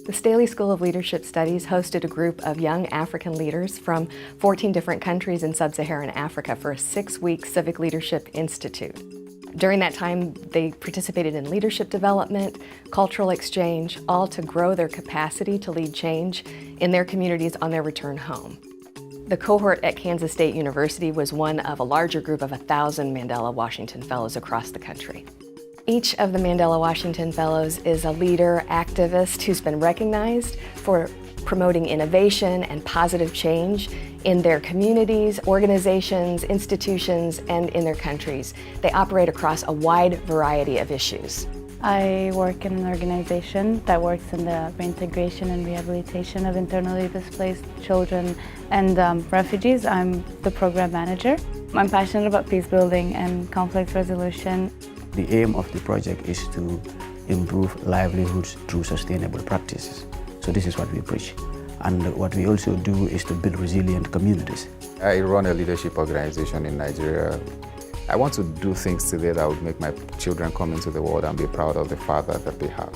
The Staley School of Leadership Studies hosted a group of young African leaders from 14 different countries in Sub-Saharan Africa for a 6-week Civic Leadership Institute. During that time, they participated in leadership development, cultural exchange, all to grow their capacity to lead change in their communities on their return home. The cohort at Kansas State University was one of a larger group of 1,000 Mandela Washington Fellows across the country. Each of the Mandela Washington Fellows is a leader, activist who's been recognized for promoting innovation and positive change in their communities, organizations, institutions, and in their countries. They operate across a wide variety of issues. I work in an organization that works in the reintegration and rehabilitation of internally displaced children and refugees. I'm the program manager. I'm passionate about peace building and conflict resolution. The aim of the project is to improve livelihoods through sustainable practices. So this is what we preach. And what we also do is to build resilient communities. I run a leadership organization in Nigeria. I want to do things today that would make my children come into the world and be proud of the father that they have.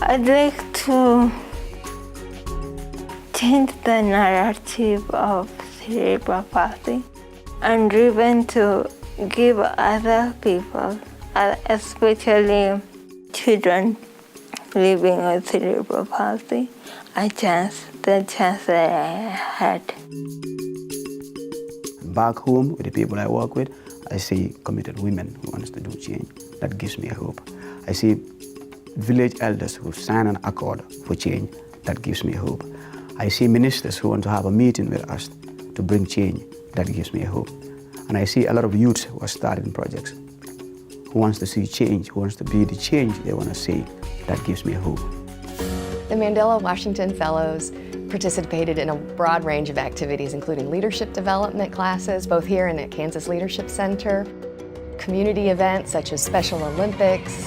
I'd like to change the narrative of cerebral palsy and driven to give other people, especially children living with cerebral palsy, the chance that I had. Back home with the people I work with, I see committed women who want to do change. That gives me hope. I see village elders who sign an accord for change. That gives me hope. I see ministers who want to have a meeting with us to bring change. That gives me hope. And I see a lot of youths who are starting projects, who wants to see change, who wants to be the change they want to see. That gives me hope. The Mandela Washington Fellows participated in a broad range of activities, including leadership development classes, both here and at Kansas Leadership Center, community events such as Special Olympics,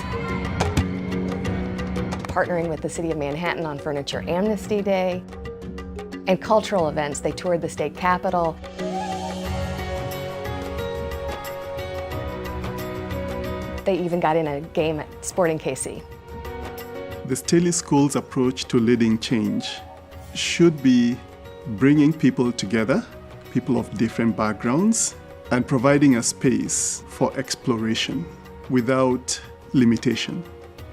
partnering with the City of Manhattan on Furniture Amnesty Day, and cultural events. They toured the state capitol. They even got in a game at Sporting KC. The Staley School's approach to leading change should be bringing people together, people of different backgrounds, and providing a space for exploration without limitation.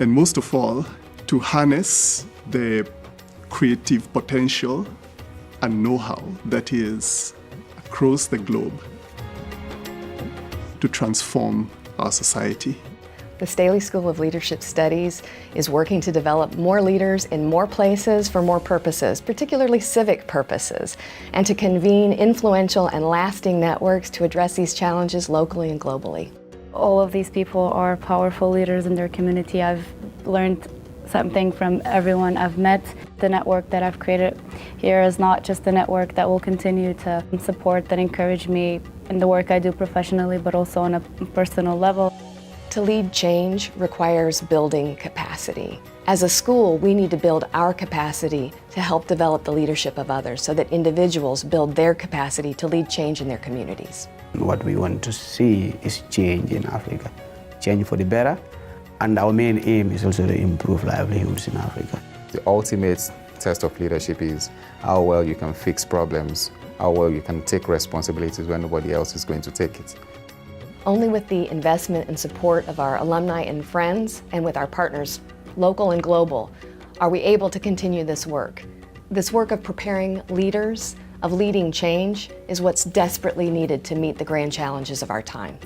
And most of all, to harness the creative potential and know-how that is across the globe to transform our society. The Staley School of Leadership Studies is working to develop more leaders in more places for more purposes, particularly civic purposes, and to convene influential and lasting networks to address these challenges locally and globally. All of these people are powerful leaders in their community. I've learned something from everyone I've met. The network that I've created here is not just a network that will continue to support and encourage me in the work I do professionally, but also on a personal level. To lead change requires building capacity. As a school, we need to build our capacity to help develop the leadership of others so that individuals build their capacity to lead change in their communities. What we want to see is change in Africa, change for the better, and our main aim is also to improve livelihoods in Africa. The ultimate test of leadership is how well you can fix problems, how well you can take responsibilities when nobody else is going to take it. Only with the investment and support of our alumni and friends, and with our partners, local and global, are we able to continue this work. This work of preparing leaders, of leading change, is what's desperately needed to meet the grand challenges of our time.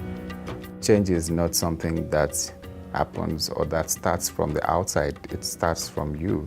Change is not something that happens or that starts from the outside, it starts from you.